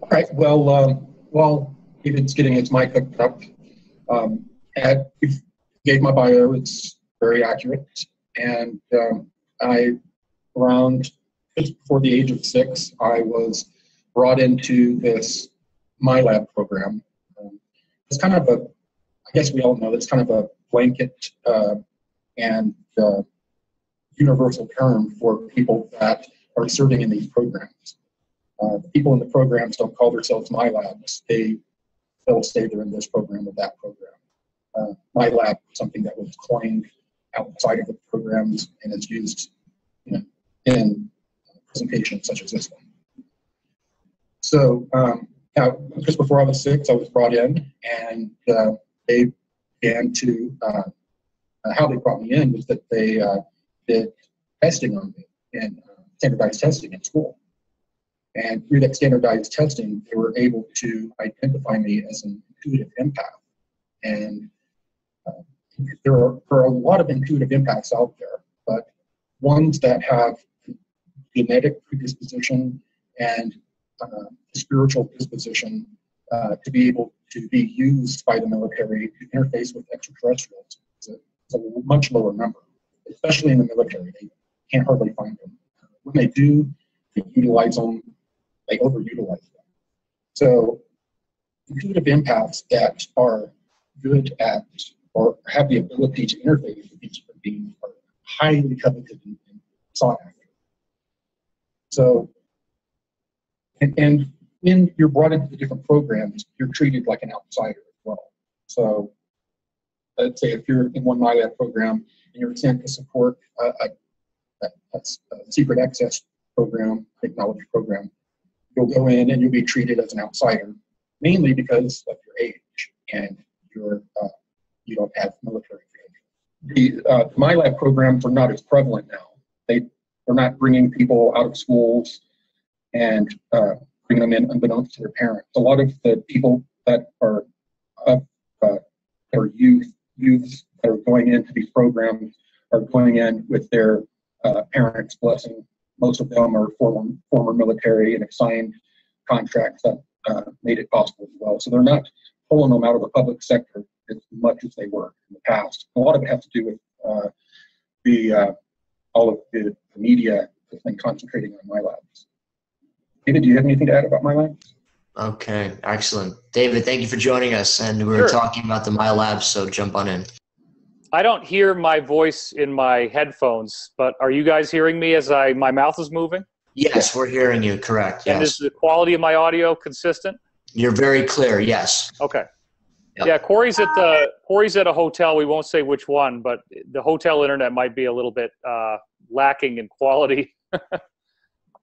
All right. Well, while David's getting his mic hooked up, you gave my bio. It's very accurate. And around just before the age of 6, I was brought into this MyLab program. It's kind of I guess we all know, it's kind of a blanket and universal term for people that are serving in these programs. The people in the programs don't call themselves MyLabs. They'll say they're in this program or that program. MyLab is something that was coined outside of the programs and is used in presentations such as this one. So just before I was 6, I was brought in, and they began to, how they brought me in was that they did testing on me, and standardized testing in school. And through that standardized testing, they were able to identify me as an intuitive empath. And there are a lot of intuitive empaths out there, but ones that have genetic predisposition and spiritual disposition to be able to be used by the military to interface with extraterrestrials is a much lower number, especially in the military. They can't hardly find them. When they do, they utilize them, they overutilize them. So intuitive empaths that are good at or have the ability to interface with these beings are highly coveted and sought after. So, and when you're brought into the different programs, you're treated like an outsider as well. So let's say if you're in one MyLab program and you're sent to support a secret access program, technology program, you'll go in and you'll be treated as an outsider, mainly because of your age and you don't have military training. The MyLab programs are not as prevalent now. They're not bringing people out of schools and bringing them in unbeknownst to their parents. A lot of the people that are youths that are going into these programs are going in with their parents' blessing. Most of them are former military and have signed contracts that made it possible as well. So they're not pulling them out of the public sector as much as they were in the past. A lot of it has to do with all of the media has been concentrating on MyLabs. David, do you have anything to add about MyLabs? Okay, excellent. David, thank you for joining us. And we were talking about the MyLabs, so jump on in. I don't hear my voice in my headphones, but are you guys hearing me as my mouth is moving? Yes, we're hearing you, correct. Yes. And is the quality of my audio consistent? You're very clear, yes. Okay. Yep. Yeah, Corey's at a hotel. We won't say which one, but the hotel internet might be a little bit lacking in quality.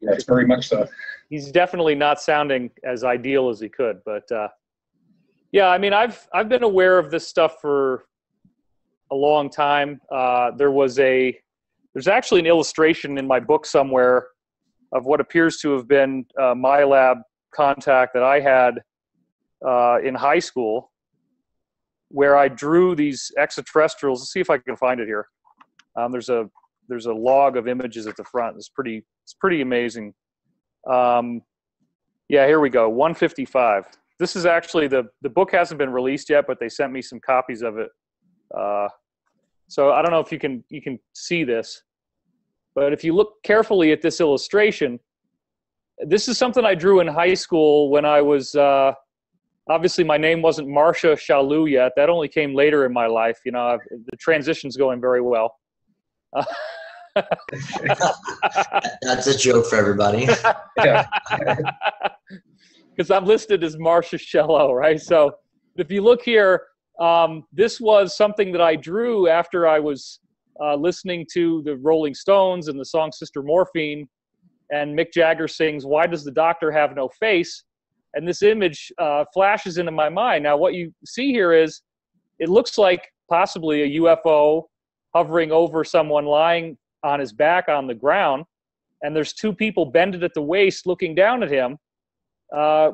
Yes, very much so. He's definitely not sounding as ideal as he could, but yeah, I mean, I've been aware of this stuff for a long time. There's actually an illustration in my book somewhere of what appears to have been MyLab contact that I had in high school, where I drew these extraterrestrials. Let's see if I can find it here. There's a log of images at the front. It's pretty amazing. Yeah, here we go. 155. This is actually the book hasn't been released yet, but they sent me some copies of it. So I don't know if you can see this, but if you look carefully at this illustration, this is something I drew in high school when I was, obviously my name wasn't Marcia Shalou yet. That only came later in my life. You know, the transition's going very well. That's a joke for everybody. Because I'm listed as Marcia Shalou, right? So if you look here, this was something that I drew after I was listening to the Rolling Stones and the song Sister Morphine, and Mick Jagger sings, "Why Does the Doctor Have No Face?" And this image flashes into my mind. Now, what you see here is, it looks like possibly a UFO hovering over someone lying on his back on the ground, and there's two people bended at the waist looking down at him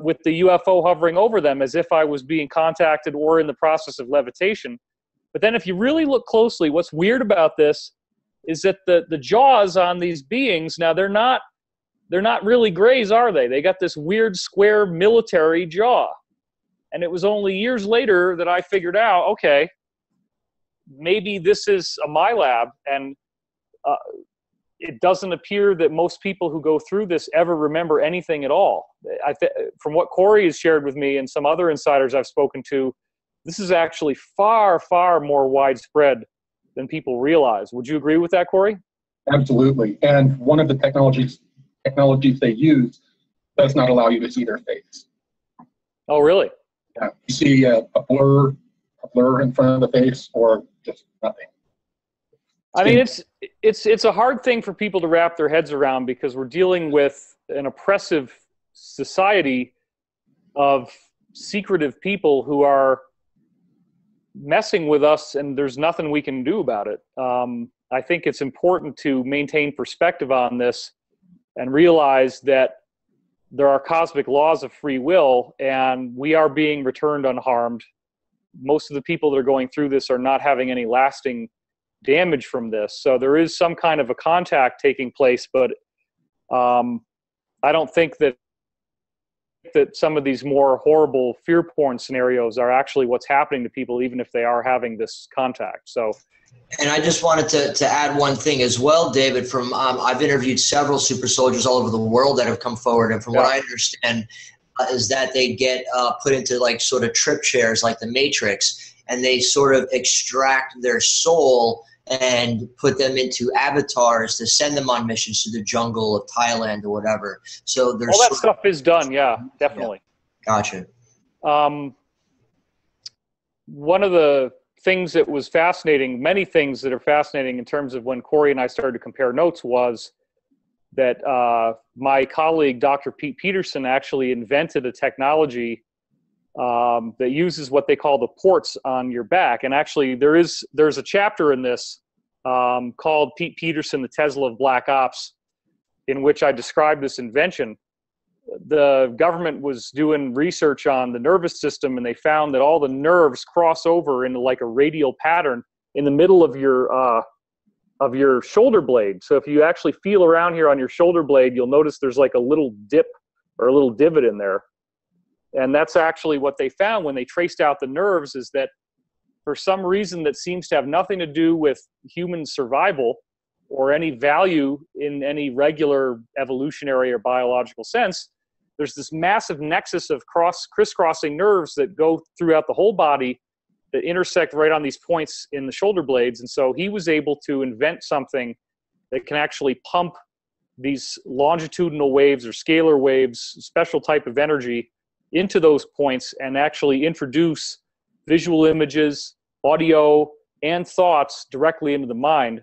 with the UFO hovering over them as if I was being contacted or in the process of levitation. But then if you really look closely, what's weird about this is that the jaws on these beings, now they're not they're not really grays, are they? They got this weird square military jaw. And it was only years later that I figured out, okay, maybe this is a MyLab, and it doesn't appear that most people who go through this ever remember anything at all. From what Corey has shared with me and some other insiders I've spoken to, this is actually far, far more widespread than people realize. Would you agree with that, Corey? Absolutely. And one of the technologies they use does not allow you to see their face. Oh, really? Yeah. You see a blur in front of the face, or just nothing. I mean, it's a hard thing for people to wrap their heads around, because we're dealing with an oppressive society of secretive people who are messing with us, and there's nothing we can do about it. I think it's important to maintain perspective on this and realize that there are cosmic laws of free will, and we are being returned unharmed. Most of the people that are going through this are not having any lasting damage from this. So there is some kind of a contact taking place, but I don't think that some of these more horrible fear porn scenarios are actually what's happening to people, even if they are having this contact. So, and I just wanted to add one thing as well, David. From I've interviewed several super soldiers all over the world that have come forward, and from what I understand is that they get put into like sort of trip chairs like the Matrix, and they sort of extract their soul and put them into avatars to send them on missions to the jungle of Thailand or whatever. So there's all that stuff is done. Yeah, definitely. Yeah. Gotcha. One of the things that was fascinating, many things that are fascinating in terms of when Corey and I started to compare notes, was that my colleague, Dr. Pete Peterson, actually invented a technology that uses what they call the ports on your back. And actually there's a chapter in this called Pete Peterson, the Tesla of Black Ops, in which I describe this invention. The government was doing research on the nervous system, and they found that all the nerves cross over into like a radial pattern in the middle of your shoulder blade. So if you actually feel around here on your shoulder blade, you'll notice there's like a little dip or a little divot in there. And that's actually what they found when they traced out the nerves, is that for some reason that seems to have nothing to do with human survival or any value in any regular evolutionary or biological sense, there's this massive nexus of crisscrossing nerves that go throughout the whole body that intersect right on these points in the shoulder blades. And so he was able to invent something that can actually pump these longitudinal waves or scalar waves, special type of energy, into those points and actually introduce visual images, audio, and thoughts directly into the mind.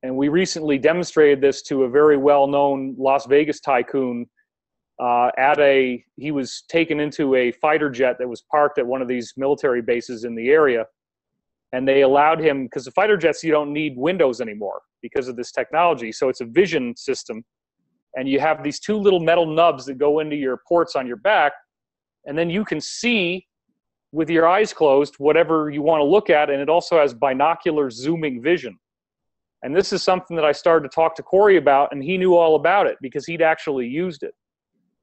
And we recently demonstrated this to a very well-known Las Vegas tycoon. He was taken into a fighter jet that was parked at one of these military bases in the area. And they allowed him, because the fighter jets, you don't need windows anymore because of this technology. So it's a vision system. And you have these two little metal nubs that go into your ports on your back. And then you can see with your eyes closed whatever you want to look at. And it also has binocular zooming vision. And this is something that I started to talk to Corey about, and he knew all about it because he'd actually used it.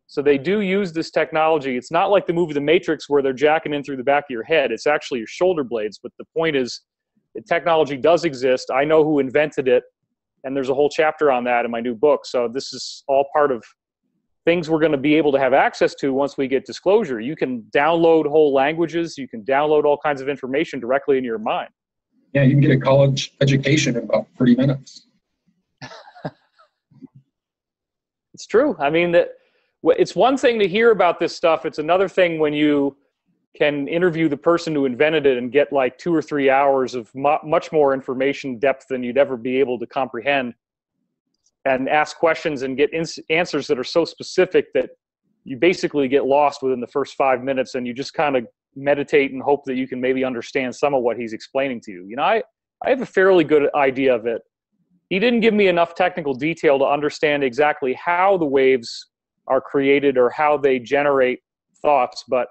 So they do use this technology. It's not like the movie The Matrix where they're jacking in through the back of your head. It's actually your shoulder blades. But the point is, the technology does exist. I know who invented it, and there's a whole chapter on that in my new book. So this is all part of things we're going to be able to have access to once we get disclosure. You can download whole languages. You can download all kinds of information directly into your mind. Yeah, you can get a college education in about 30 minutes. It's true. I mean, it's one thing to hear about this stuff. It's another thing when you can interview the person who invented it and get like 2 or 3 hours of much more information depth than you'd ever be able to comprehend, and ask questions and get answers that are so specific that you basically get lost within the first 5 minutes, and you just kind of meditate and hope that you can maybe understand some of what he's explaining to you. You know, I have a fairly good idea of it. He didn't give me enough technical detail to understand exactly how the waves are created or how they generate thoughts, but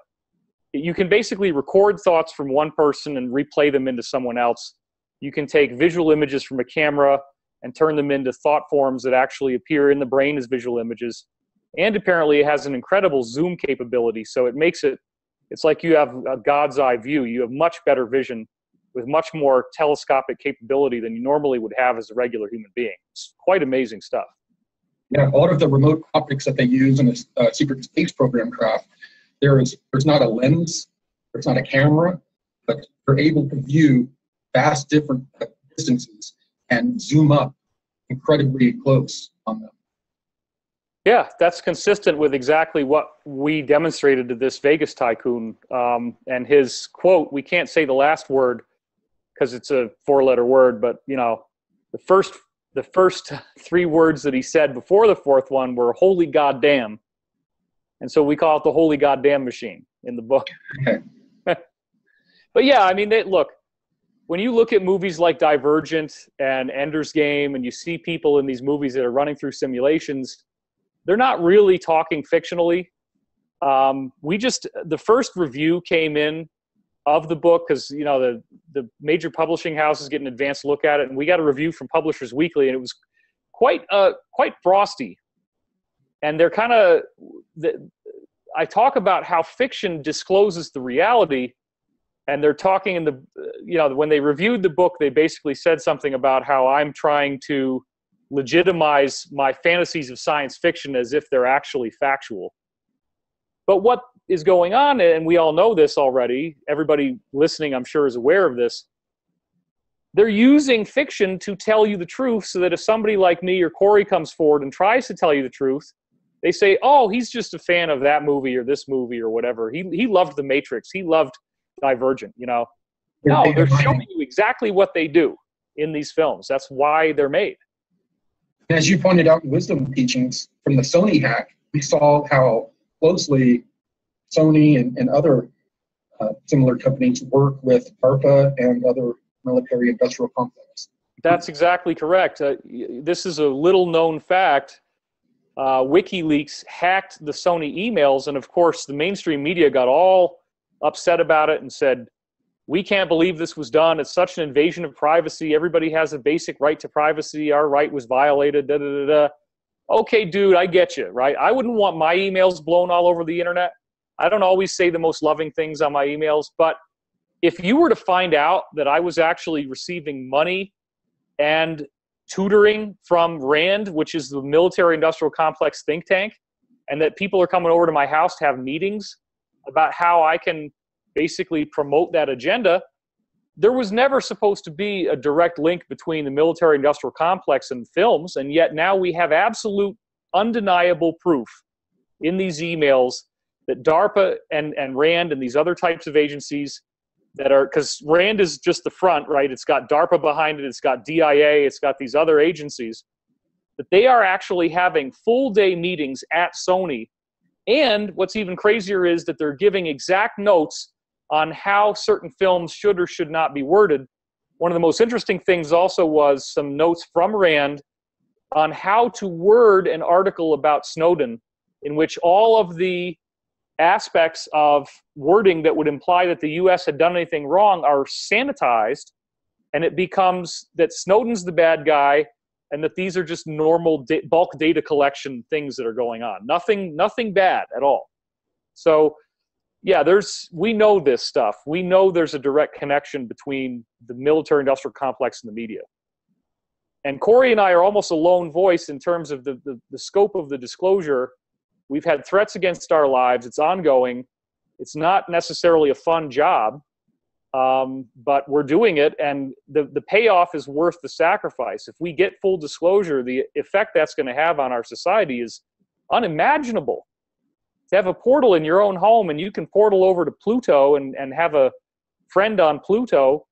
you can basically record thoughts from one person and replay them into someone else. You can take visual images from a camera and turn them into thought forms that actually appear in the brain as visual images. And apparently it has an incredible zoom capability. So it makes it's like you have a God's eye view. You have much better vision with much more telescopic capability than you normally would have as a regular human being. It's quite amazing stuff. Yeah, a lot of the remote optics that they use in a secret space program craft, there's not a lens, there's not a camera, but they're able to view vast different distances and zoom up incredibly close on them. Yeah, that's consistent with exactly what we demonstrated to this Vegas tycoon. And his quote, we can't say the last word because it's a 4-letter word, but you know, the first 3 words that he said before the 4th one were "holy goddamn," and so we call it the "holy goddamn machine" in the book. But yeah, I mean, look, when you look at movies like Divergent and Ender's Game, and you see people in these movies that are running through simulations, they're not really talking fictionally. The first review came in of the book because, you know, the major publishing houses get an advanced look at it, and we got a review from Publishers Weekly, and it was quite frosty. And they're kind of, I talk about how fiction discloses the reality, and they're talking in when they reviewed the book, they basically said something about how I'm trying to legitimize my fantasies of science fiction as if they're actually factual. But what is going on, and we all know this already, everybody listening I'm sure is aware of this, they're using fiction to tell you the truth so that if somebody like me or Corey comes forward and tries to tell you the truth, they say, oh, he's just a fan of that movie or this movie or whatever. He loved The Matrix. He loved Divergent, you know. No, they're showing you exactly what they do in these films. That's why they're made. As you pointed out in Wisdom Teachings from the Sony hack, we saw how closely Sony and other similar companies work with DARPA and other military industrial complexes. That's exactly correct. This is a little known fact. WikiLeaks hacked the Sony emails, and of course the mainstream media got all upset about it and said, we can't believe this was done. It's such an invasion of privacy. Everybody has a basic right to privacy. Our right was violated. Da, da, da, da. Okay, dude, I get you, right? I wouldn't want my emails blown all over the internet. I don't always say the most loving things on my emails, but if you were to find out that I was actually receiving money and tutoring from RAND, which is the military industrial complex think tank, and that people are coming over to my house to have meetings about how I can basically promote that agenda, there was never supposed to be a direct link between the military industrial complex and films, and yet now we have absolute undeniable proof in these emails that DARPA and RAND and these other types of agencies that are, because RAND is just the front, right? It's got DARPA behind it, it's got DIA, it's got these other agencies, that they are actually having full-day meetings at Sony. And what's even crazier is that they're giving exact notes on how certain films should or should not be worded. One of the most interesting things also was some notes from RAND on how to word an article about Snowden, in which all of the aspects of wording that would imply that the U.S. had done anything wrong are sanitized, and it becomes that Snowden's the bad guy and that these are just normal bulk data collection things that are going on. Nothing bad at all. So yeah, we know this stuff. We know there's a direct connection between the military industrial complex and the media. And Corey and I are almost a lone voice in terms of the scope of the disclosure. We've had threats against our lives. It's ongoing. It's not necessarily a fun job, but we're doing it, and the payoff is worth the sacrifice. If we get full disclosure, the effect that's going to have on our society is unimaginable. To have a portal in your own home and you can portal over to Pluto and have a friend on Pluto,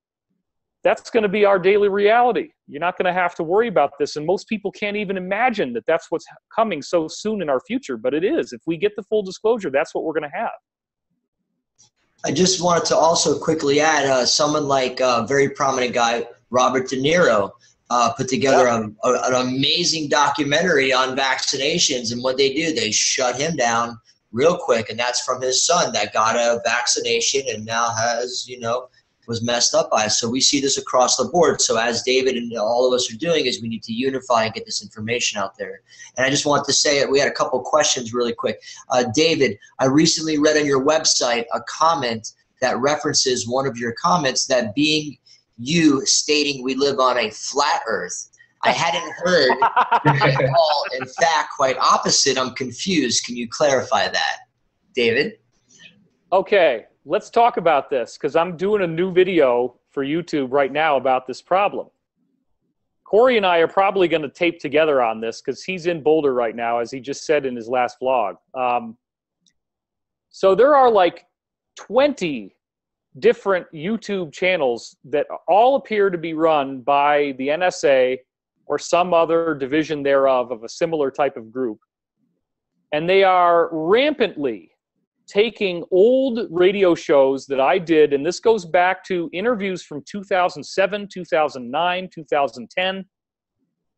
that's going to be our daily reality. You're not going to have to worry about this. And most people can't even imagine that that's what's coming so soon in our future. But it is. If we get the full disclosure, that's what we're going to have. I just wanted to also quickly add someone like a very prominent guy, Robert De Niro, put together an amazing documentary on vaccinations. And what they do, they shut him down real quick. And that's from his son that got a vaccination and now has, was messed up by us. So we see this across the board. So as David and all of us are doing is we need to unify and get this information out there. And I just want to say we had a couple questions really quick. David, I recently read on your website a comment that references one of your comments, that being you stating we live on a flat earth. I hadn't heard at all. In fact, quite opposite. I'm confused. Can you clarify that, David? Okay, let's talk about this, because I'm doing a new video for YouTube right now about this problem. Corey and I are probably going to tape together on this because he's in Boulder right now, as he just said in his last vlog. So there are like 20 different YouTube channels that all appear to be run by the NSA or some other division thereof of a similar type of group. And they are rampantly taking old radio shows that I did, and this goes back to interviews from 2007, 2009, 2010,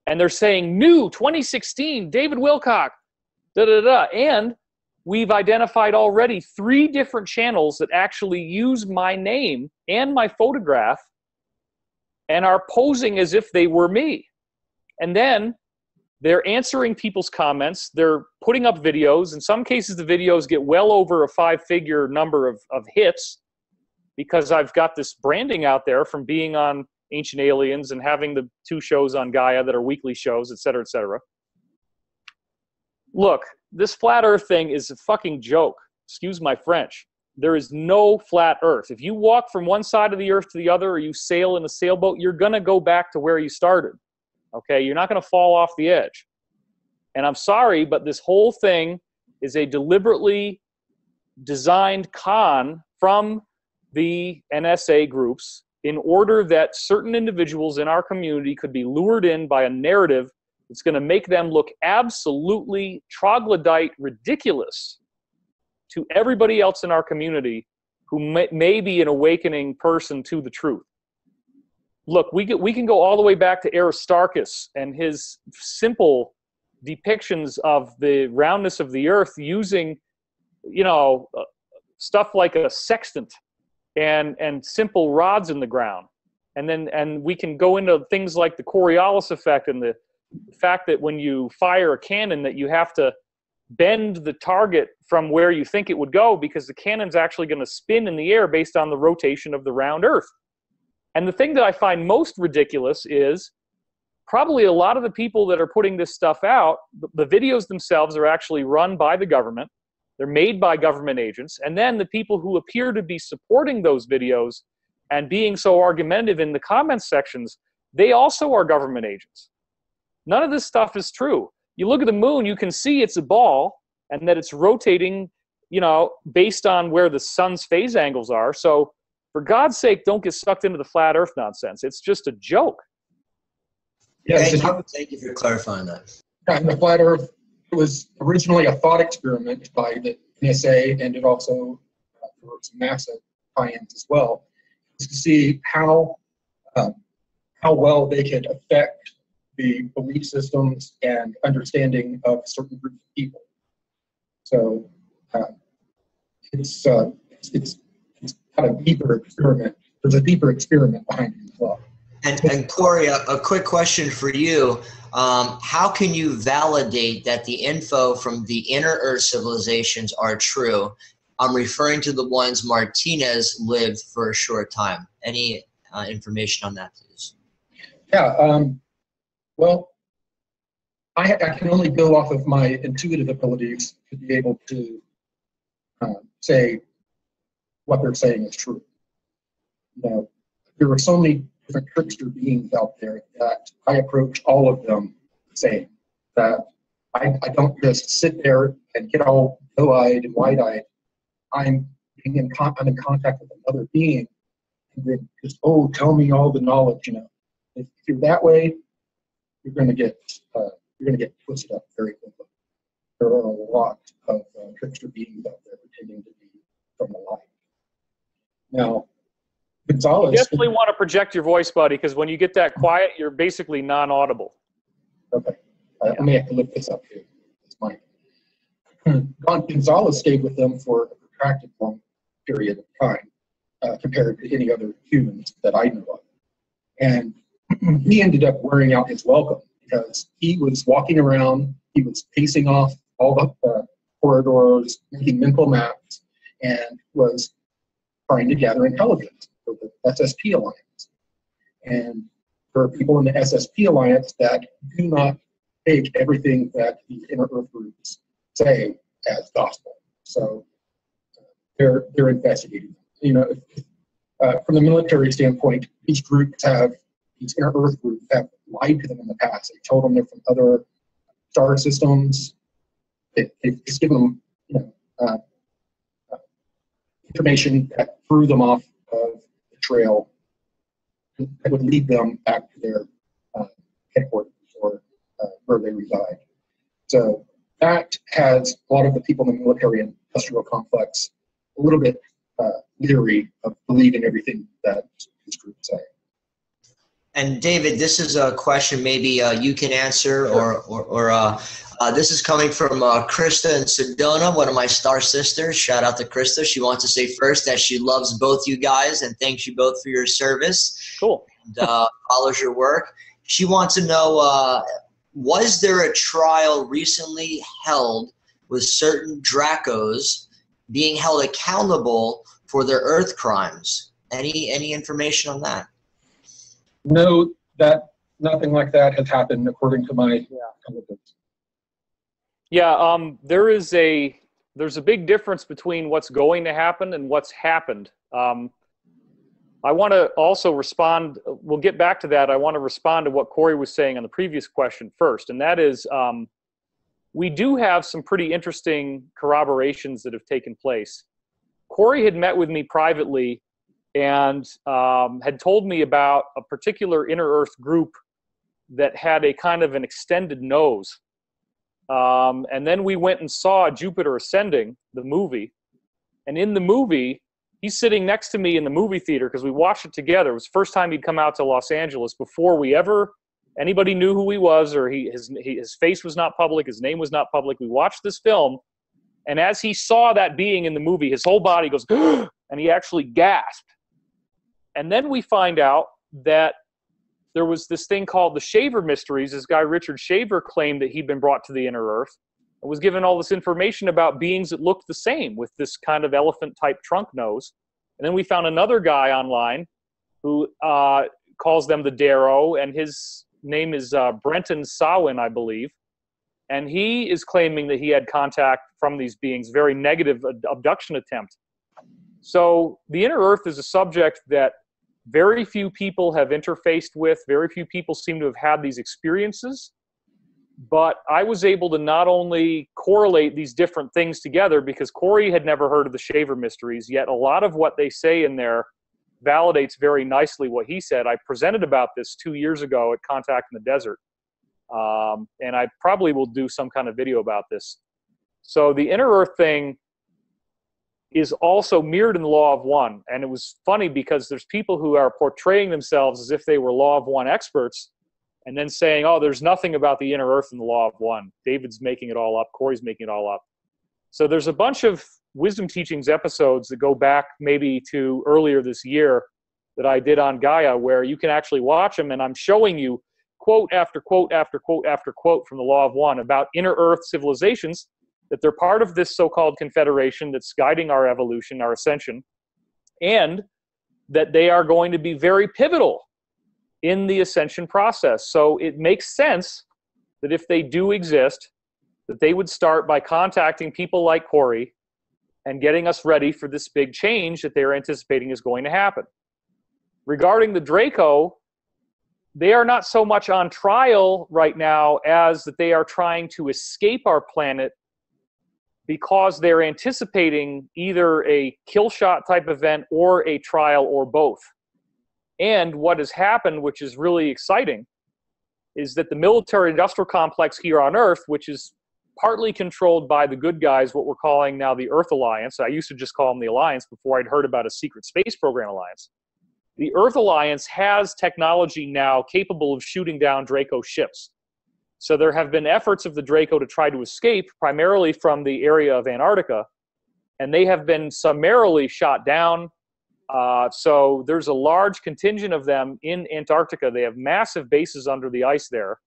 and they're saying, new 2016, David Wilcock, da-da-da, and we've identified already 3 different channels that actually use my name and my photograph and are posing as if they were me. And then they're answering people's comments. They're putting up videos. In some cases, the videos get well over a 5-figure number of hits because I've got this branding out there from being on Ancient Aliens and having the 2 shows on Gaia that are weekly shows, et cetera, et cetera. Look, this flat earth thing is a fucking joke. Excuse my French. There is no flat earth. If you walk from one side of the earth to the other, or you sail in a sailboat, you're going to go back to where you started. Okay, you're not going to fall off the edge. And I'm sorry, but this whole thing is a deliberately designed con from the NSA groups in order that certain individuals in our community could be lured in by a narrative that's going to make them look absolutely troglodyte ridiculous to everybody else in our community who may be an awakening person to the truth. Look, we can go all the way back to Aristarchus and his simple depictions of the roundness of the earth using, you know, stuff like a sextant and simple rods in the ground. And we can go into things like the Coriolis effect and the fact that when you fire a cannon that you have to bend the target from where you think it would go because the cannon's actually going to spin in the air based on the rotation of the round earth. And the thing that I find most ridiculous is probably a lot of the people that are putting this stuff out, the videos themselves are actually run by the government. They're made by government agents. And then the people who appear to be supporting those videos and being so argumentative in the comments sections, they also are government agents. None of this stuff is true. You look at the moon, you can see it's a ball and that it's rotating, you know, based on where the sun's phase angles are. So for God's sake, don't get sucked into the flat earth nonsense. It's just a joke. Yes, Thank you for clarifying that. And the flat earth was originally a thought experiment by the NSA, and it also for some NASA tie-ins as well, is to see how well they could affect the belief systems and understanding of certain groups of people. So it's kind of deeper experiment. There's a deeper experiment behind it as well. And Corey, a quick question for you. How can you validate that the info from the inner Earth civilizations are true? I'm referring to the ones Martinez lived for a short time. Any information on that, please? Yeah. Well, I can only go off of my intuitive abilities to be able to say what they're saying is true. You know, there are so many different trickster beings out there that I approach all of them saying that I don't just sit there and get all doe-eyed and wide-eyed. I'm in contact with another being, and then just, oh, tell me all the knowledge. You know, if you're that way, you're going to get twisted up very quickly. There are a lot of trickster beings out there pretending to be from the light. Now, Gonzalez. You definitely want to project your voice, buddy, because when you get that quiet, you're basically non-audible. Okay. I may have to lift this up here. It's mine. Gonzalez stayed with them for a protracted long period of time. compared to any other humans that I know of. And he ended up wearing out his welcome because he was walking around, he was pacing off all the corridors, making mental maps, and was trying to gather intelligence for the SSP Alliance. And there are people in the SSP Alliance that do not take everything that the inner Earth groups say as gospel. So they're investigating. You know, from the military standpoint, these inner Earth groups have lied to them in the past. They told them they're from other star systems. They've just given them, information that threw them off of the trail that would lead them back to their headquarters or where they reside. So that has a lot of the people in the military and industrial complex a little bit leery of believing everything that these groups say. And David, this is a question maybe you can answer, or this is coming from Krista in Sedona, one of my star sisters. Shout out to Krista. She wants to say first that she loves both you guys and thanks you both for your service. Cool. And follows your work. She wants to know, was there a trial recently held with certain Dracos being held accountable for their Earth crimes? Any information on that? No, nothing like that has happened according to my intelligence. Yeah, there's a big difference between what's going to happen and what's happened. I want to also respond. We'll get back to that. I want to respond to what Corey was saying on the previous question first, and that is we do have some pretty interesting corroborations that have taken place. Corey had met with me privately and had told me about a particular inner Earth group that had a kind of an extended nose. And then we went and saw Jupiter Ascending, the movie. And in the movie, he's sitting next to me in the movie theater because we watched it together. It was the first time he'd come out to Los Angeles before anybody knew who he was, or his face was not public, his name was not public. We watched this film, and as he saw that being in the movie, his whole body goes, and he actually gasped. And then we find out that there was this thing called the Shaver Mysteries. This guy, Richard Shaver, claimed that he'd been brought to the inner Earth and was given all this information about beings that looked the same with this kind of elephant-type trunk nose. And then we found another guy online who calls them the Darrow, and his name is Brenton Sawin, I believe. And he is claiming that he had contact from these beings, very negative abduction attempt. So the inner Earth is a subject that very few people have interfaced with. Very few people seem to have had these experiences. But I was able to not only correlate these different things together, because Corey had never heard of the Shaver Mysteries, yet a lot of what they say in there validates very nicely what he said. I presented about this 2 years ago at Contact in the Desert. And I probably will do some kind of video about this. So the inner Earth thing is also mirrored in the Law of One. And it was funny because there's people who are portraying themselves as if they were Law of One experts and then saying, oh, there's nothing about the inner Earth in the Law of One. David's making it all up. Corey's making it all up. So there's a bunch of Wisdom Teachings episodes that go back maybe to earlier this year that I did on Gaia, where you can actually watch them, and I'm showing you quote after quote after quote after quote from the Law of One about inner Earth civilizations, that they're part of this so-called confederation that's guiding our evolution, our ascension, and that they are going to be very pivotal in the ascension process. So it makes sense that if they do exist, that they would start by contacting people like Corey and getting us ready for this big change that they're anticipating is going to happen. Regarding the Draco, they are not so much on trial right now as that they are trying to escape our planet because they're anticipating either a kill shot type event or a trial or both. And what has happened, which is really exciting, is that the military-industrial complex here on Earth, which is partly controlled by the good guys, what we're calling now the Earth Alliance. I used to just call them the Alliance before I'd heard about a secret space program alliance. The Earth Alliance has technology now capable of shooting down Draco ships. So there have been efforts of the Draco to try to escape, primarily from the area of Antarctica, and they have been summarily shot down. So there's a large contingent of them in Antarctica. They have massive bases under the ice there,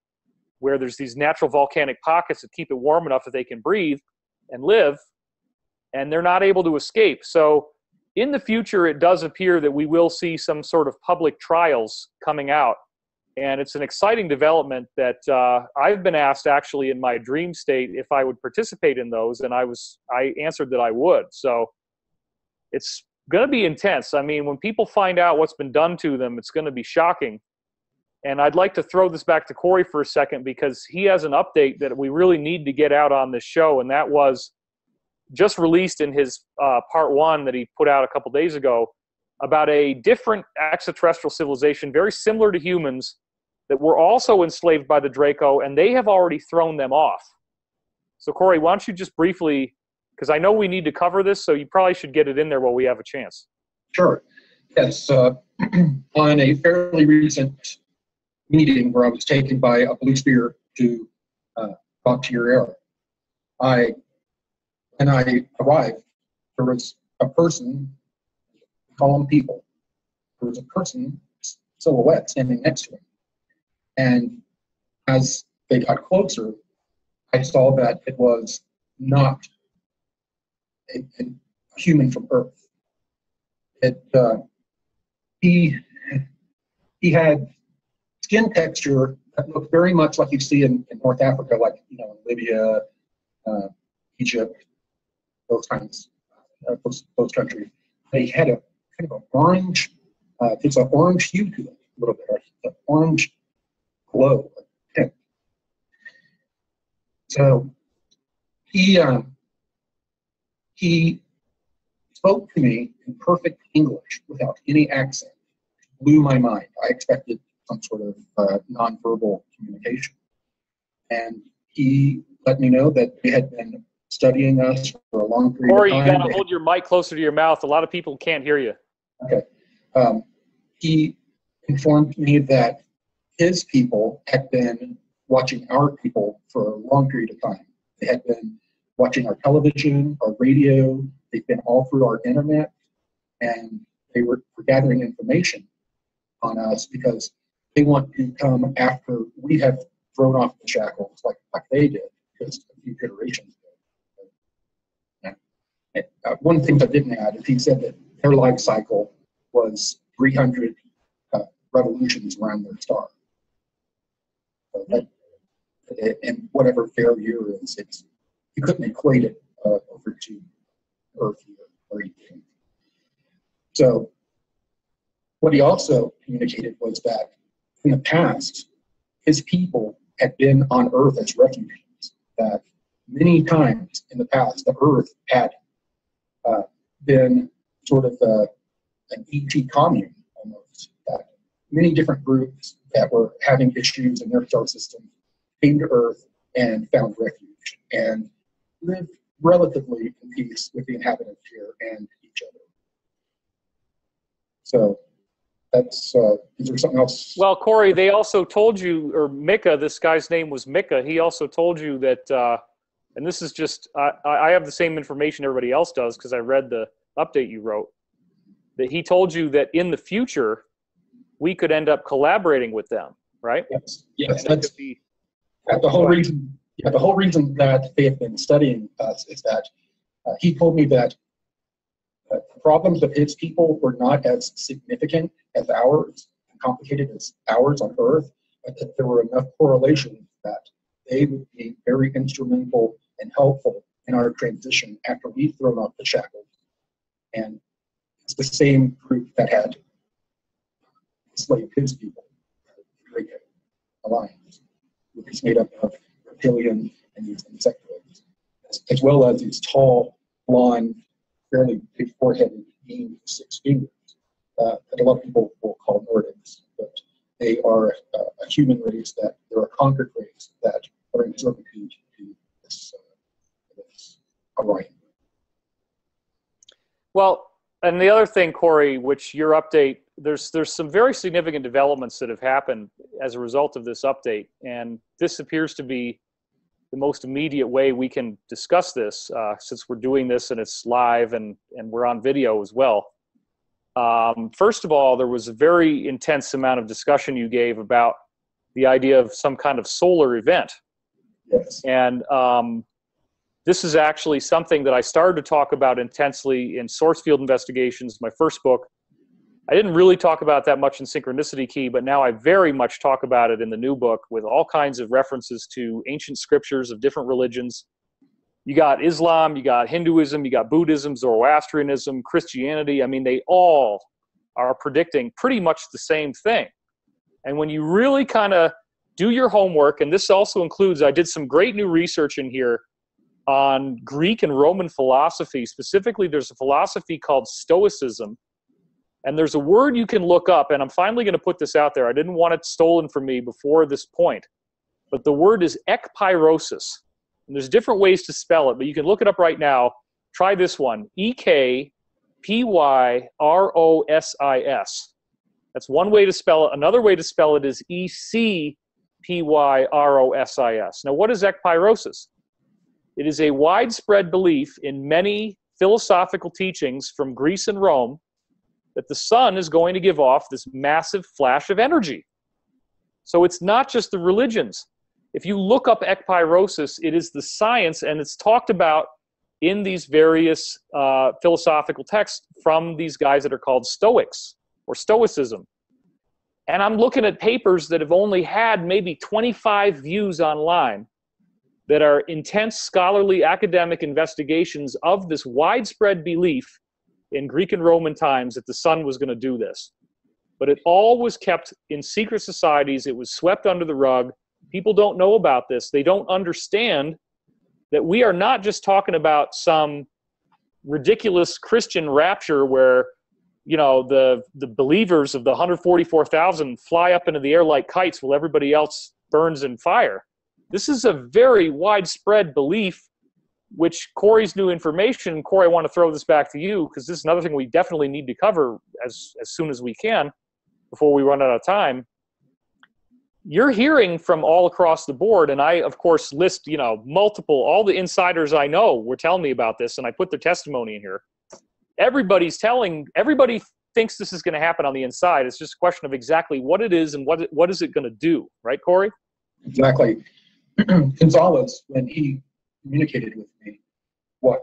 where there's these natural volcanic pockets that keep it warm enough that they can breathe and live, and they're not able to escape. So in the future, it does appear that we will see some sort of public trials coming out. And it's an exciting development that I've been asked actually in my dream state if I would participate in those, and I answered that I would. So it's going to be intense. I mean, when people find out what's been done to them, it's going to be shocking. And I'd like to throw this back to Corey for a second, because he has an update that we really need to get out on this show, and that was just released in his part 1 that he put out a couple days ago about a different extraterrestrial civilization, very similar to humans, that were also enslaved by the Draco, and they have already thrown them off. So, Corey, why don't you just briefly, because I know we need to cover this, so you probably should get it in there while we have a chance. Sure. Yes. On a fairly recent meeting where I was taken by a blue spear to talk to your era, when I arrived, there was a person, call them people, there was a person silhouette standing next to him. And as they got closer, I saw that it was not a human from Earth. He had skin texture that looked very much like you see in North Africa, like in Libya, Egypt, those kinds, those countries. They had a kind of an orange, it's an orange hue to it, a little bit, an orange glow. So he spoke to me in perfect English without any accent. Blew my mind. I expected some sort of nonverbal communication. And he let me know that they had been studying us for a long period of time. Corey, you got to hold your mic closer to your mouth. A lot of people can't hear you. Okay. He informed me that his people had been watching our people for a long period of time. They had been watching our television, our radio. They've been all through our internet, and they were gathering information on us because they want to come after we have thrown off the shackles like they did just a few generations ago. One thing I didn't add is he said that their life cycle was 300 revolutions around their star. So that, and whatever their year is, you couldn't equate it over to Earth or anything. So what he also communicated was that in the past, his people had been on Earth as refugees, that many times in the past, the Earth had been sort of an ET commune almost, that many different groups that were having issues in their star system came to Earth and found refuge and lived relatively in peace with the inhabitants here and each other. So that's, is there something else? Well, Corey, they also told you, or Mika, this guy's name was Mika, he also told you that, and this is just, I have the same information everybody else does because I read the update you wrote, that he told you that in the future, we could end up collaborating with them, right? Yes, that's the whole reason. Yeah, the whole reason that they have been studying us is that he told me that the problems of his people were not as significant as ours, complicated as ours on Earth, but that there were enough correlations that they would be very instrumental and helpful in our transition after we've thrown off the shackles. And it's the same group that had enslaved his people, the Great Alliance, which is made up of reptilian and these insectoids, as well as these tall, blonde, fairly big foreheaded beings with 6 fingers that a lot of people will call Nordics, but they are a human race, that they're a conquered race that are in servitude to this Orion. Well, and the other thing, Corey, which your update, there's some very significant developments that have happened as a result of this update, and this appears to be the most immediate way we can discuss this since we're doing this and it's live and we're on video as well. First of all, there was a very intense amount of discussion you gave about the idea of some kind of solar event. Yes. And this is actually something that I started to talk about intensely in Source Field Investigations, my first book. I didn't really talk about that much in Synchronicity Key, but now I very much talk about it in the new book with all kinds of references to ancient scriptures of different religions. You got Islam, you got Hinduism, you got Buddhism, Zoroastrianism, Christianity. I mean, they all are predicting pretty much the same thing. And when you really kind of do your homework, and this also includes, I did some great new research in here on Greek and Roman philosophy. Specifically, there's a philosophy called Stoicism. And there's a word you can look up, and I'm finally going to put this out there. I didn't want it stolen from me before this point. But the word is ekpyrosis. And there's different ways to spell it, but you can look it up right now. Try this one, Ekpyrosis. That's one way to spell it. Another way to spell it is Ecpyrosis. Now, what is ekpyrosis? It is a widespread belief in many philosophical teachings from Greece and Rome that the sun is going to give off this massive flash of energy. So it's not just the religions. If you look up ekpyrosis, it is the science, and it's talked about in these various philosophical texts from these guys that are called Stoics or Stoicism. And I'm looking at papers that have only had maybe 25 views online that are intense scholarly academic investigations of this widespread belief in Greek and Roman times that the sun was going to do this. But it all was kept in secret societies. It was swept under the rug. People don't know about this. They don't understand that we are not just talking about some ridiculous Christian rapture where, you know, the believers of the 144,000 fly up into the air like kites while everybody else burns in fire. This is a very widespread belief, which Corey's new information. Corey, I want to throw this back to you because this is another thing we definitely need to cover as soon as we can before we run out of time. You're hearing from all across the board, and I, of course, list, you know, all the insiders I know were telling me about this, and I put their testimony in here. Everybody thinks this is going to happen on the inside. It's just a question of exactly what it is and what is it going to do, right, Corey? Exactly. Gonzalez, when he communicated with me what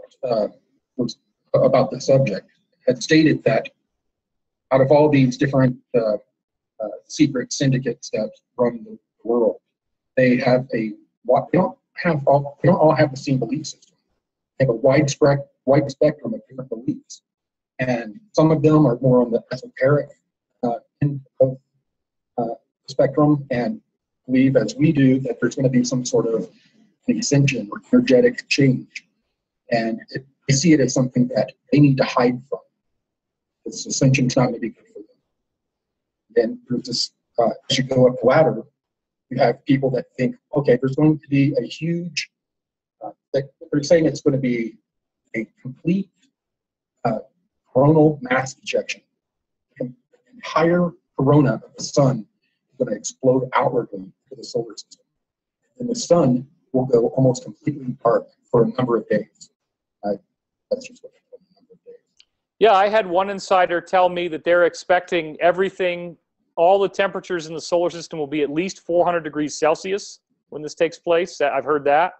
was about the subject, had stated that out of all these different secret syndicates that run the world, they don't all have the same belief system. They have a wide spectrum of different beliefs, and some of them are more on the esoteric end of the spectrum and believe, as we do, that there's going to be some sort of ascension or energetic change, and they see it as something that they need to hide from. This ascension is not going to be good for them. Then there's this, as you go up the ladder, you have people that think, okay, there's going to be a huge, they're saying it's going to be a complete coronal mass ejection. The entire corona of the sun is going to explode outwardly to the solar system. And the sun will go almost completely dark for a number of days. That's just what a number of days. Yeah, I had one insider tell me that they're expecting everything, all the temperatures in the solar system will be at least 400 degrees Celsius when this takes place. I've heard that.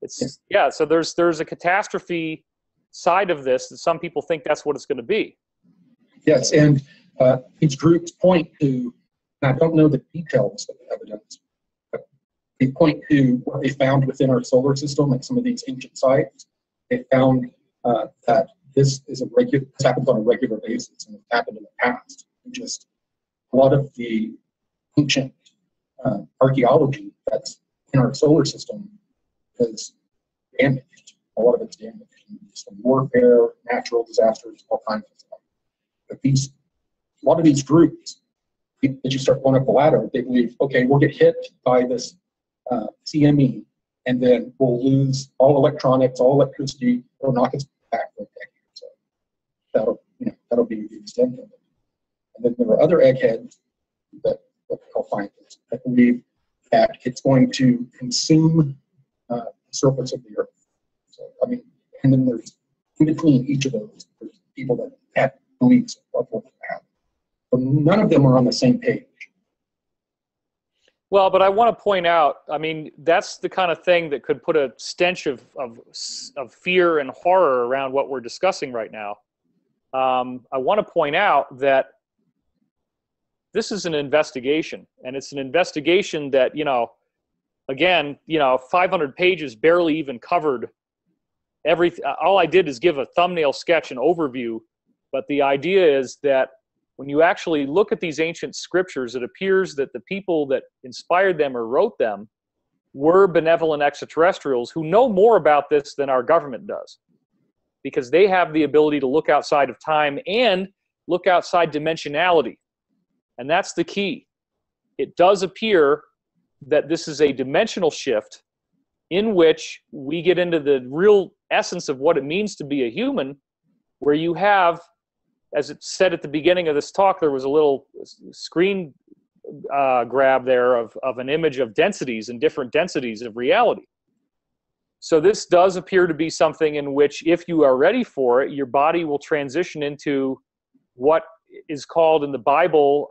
So there's a catastrophe side of this that some people think that's what it's going to be. Yes, and these groups point to, and I don't know the details of the evidence, but they point to what they found within our solar system at some of these ancient sites. They found that this happens on a regular basis, and it's happened in the past. Just a lot of the ancient archaeology that's in our solar system is damaged. A lot of it's damaged. Some warfare, natural disasters, all kinds of stuff. But a lot of these groups, as you start going up the ladder, they believe, okay, we'll get hit by this CME, and then we'll lose all electronics, all electricity, it'll knock us back for a decade or so. That'll be the extent of it. And then there are other eggheads that we call scientists that believe that it's going to consume the surface of the Earth. So, and then there's in between each of those, there's people that beliefs of what happened. But none of them are on the same page. Well, but I want to point out, I mean, that's the kind of thing that could put a stench of fear and horror around what we're discussing right now. I want to point out that this is an investigation, and it's an investigation that, again, 500 pages barely even covered everything. All I did is give a thumbnail sketch and overview, but the idea is that when you actually look at these ancient scriptures, it appears that the people that inspired them or wrote them were benevolent extraterrestrials who know more about this than our government does, because they have the ability to look outside of time and look outside dimensionality. And that's the key. It does appear that this is a dimensional shift in which we get into the real essence of what it means to be a human, where you have, as it said at the beginning of this talk, there was a little screen grab there of an image of densities and different densities of reality. So this does appear to be something in which, if you are ready for it, your body will transition into what is called in the Bible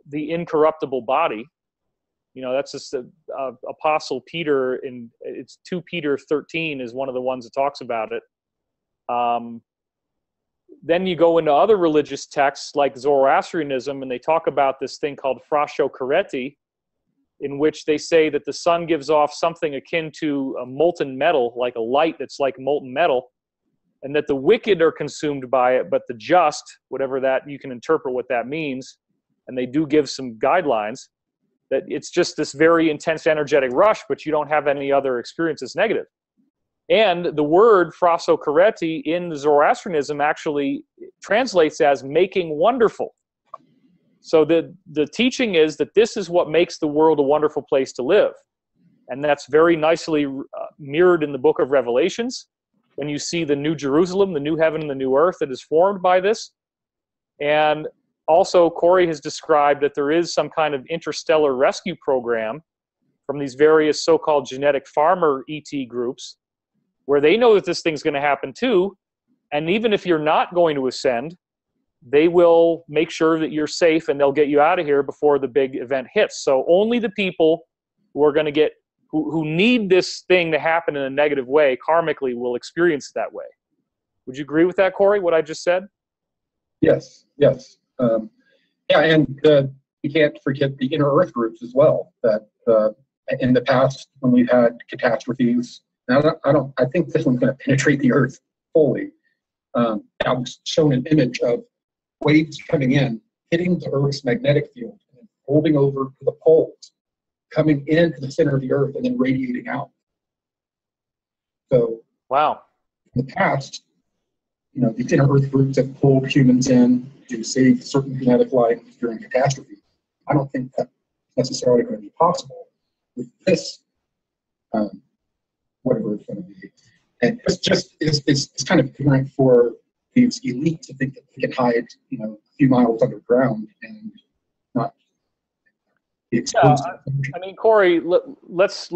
the incorruptible body. That's just Apostle Peter, it's 2 Peter 13 is one of the ones that talks about it. Then you go into other religious texts like Zoroastrianism, and they talk about this thing called frashokereti, in which they say that the sun gives off something akin to a molten metal, like a light that's like molten metal, and that the wicked are consumed by it, but the just, whatever that, you can interpret what that means, and they do give some guidelines, that it's just this very intense energetic rush, but you don't have any other experience that's negative. And the word frashokereti in Zoroastrianism actually translates as making wonderful. So the teaching is that this is what makes the world a wonderful place to live. And that's very nicely mirrored in the book of Revelations, when you see the New Jerusalem, the new heaven and the new earth that is formed by this. And also, Corey has described that there is some kind of interstellar rescue program from these various so-called genetic farmer ET groups, where they know that this thing's going to happen too. And even if you're not going to ascend, they will make sure that you're safe and they'll get you out of here before the big event hits. So only the people who are going to who need this thing to happen in a negative way, karmically, will experience it that way. Would you agree with that, Corey, what I just said? Yes. And you can't forget the inner earth groups as well, that in the past, when we've had catastrophes, I think this one's going to penetrate the earth fully. I was shown an image of waves coming in, hitting the earth's magnetic field, and holding over to the poles, coming into the center of the earth, and then radiating out. So, wow. In the past, these inner earth groups have pulled humans in to save certain genetic lines during catastrophe. I don't think that's necessarily going to be possible with this, whatever it's going to be. And it's kind of ignorant for these elites to think that they can hide, a few miles underground and not be exposed. I mean, Corey, let's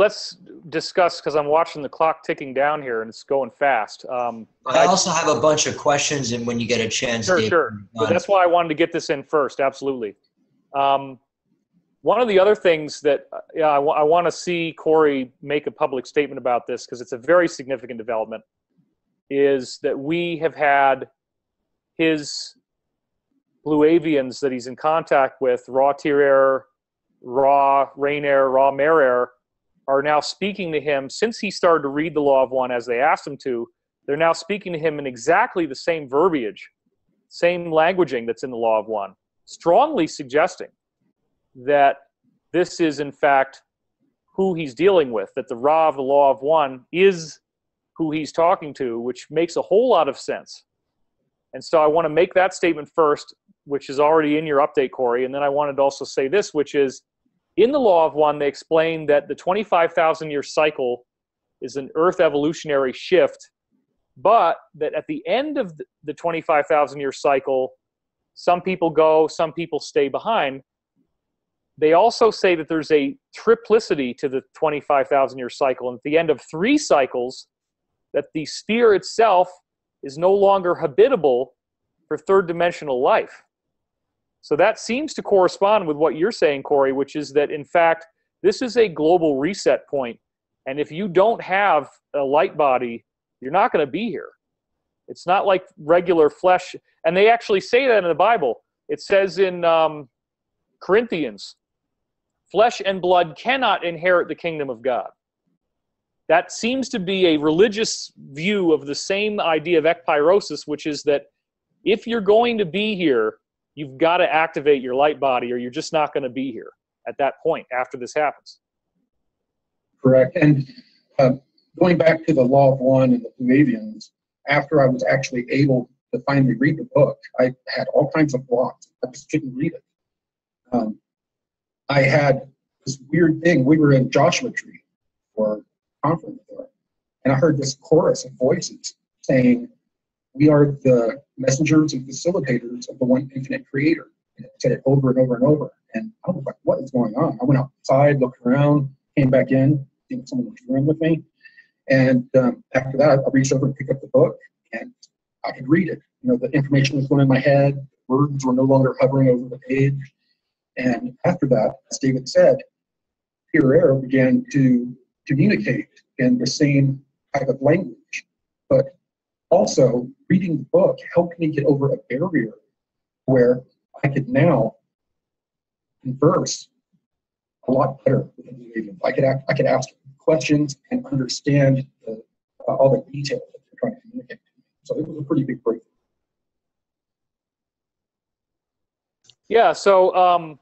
discuss, because I'm watching the clock ticking down here and it's going fast. I also have a bunch of questions, and when you get a chance, sure. But that's why I wanted to get this in first. Absolutely. One of the other things that I want to see Corey make a public statement about this, because it's a very significant development, is that we have had his blue avians that he's in contact with, raw tier air, raw rain air, raw mare air, are now speaking to him since he started to read the Law of One as they asked him to. They're now speaking to him in exactly the same verbiage, same languaging that's in the Law of One, strongly suggesting that this is, in fact, who he's dealing with, that the Ra of the Law of One is who he's talking to, which makes a whole lot of sense. And so I want to make that statement first, which is already in your update, Corey, and then I wanted to also say this, which is, in the Law of One, they explain that the 25,000-year cycle is an Earth evolutionary shift, but that at the end of the 25,000-year cycle, some people go, some people stay behind. They also say that there's a triplicity to the 25,000-year cycle, and at the end of 3 cycles, that the sphere itself is no longer habitable for third dimensional life. So that seems to correspond with what you're saying, Corey, which is that, in fact, this is a global reset point. And if you don't have a light body, you're not going to be here. It's not like regular flesh. And they actually say that in the Bible. It says in Corinthians, flesh and blood cannot inherit the kingdom of God. That seems to be a religious view of the same idea of ekpyrosis, which is that if you're going to be here, you've got to activate your light body, or you're just not going to be here at that point after this happens. Correct. And going back to the Law of One and the Blue Avians, after I was actually able to finally read the book, I had all kinds of blocks. I just couldn't read it. I had this weird thing. We were in Joshua Tree for a conference there, and I heard this chorus of voices saying, "We are the messengers and facilitators of the one infinite creator." And it said it over and over and over. And I was like, what is going on? I went outside, looked around, came back in, think someone was room with me. And after that, I reached over and picked up the book, and I could read it. You know, the information was going in my head. Words were no longer hovering over the page. And after that, as David said, pure air began to communicate in the same type of language. But also, reading the book helped me get over a barrier where I could now converse a lot better with individuals. I could ask questions and understand all the details that they're trying to communicate to me. So it was a pretty big breakthrough. Yeah. So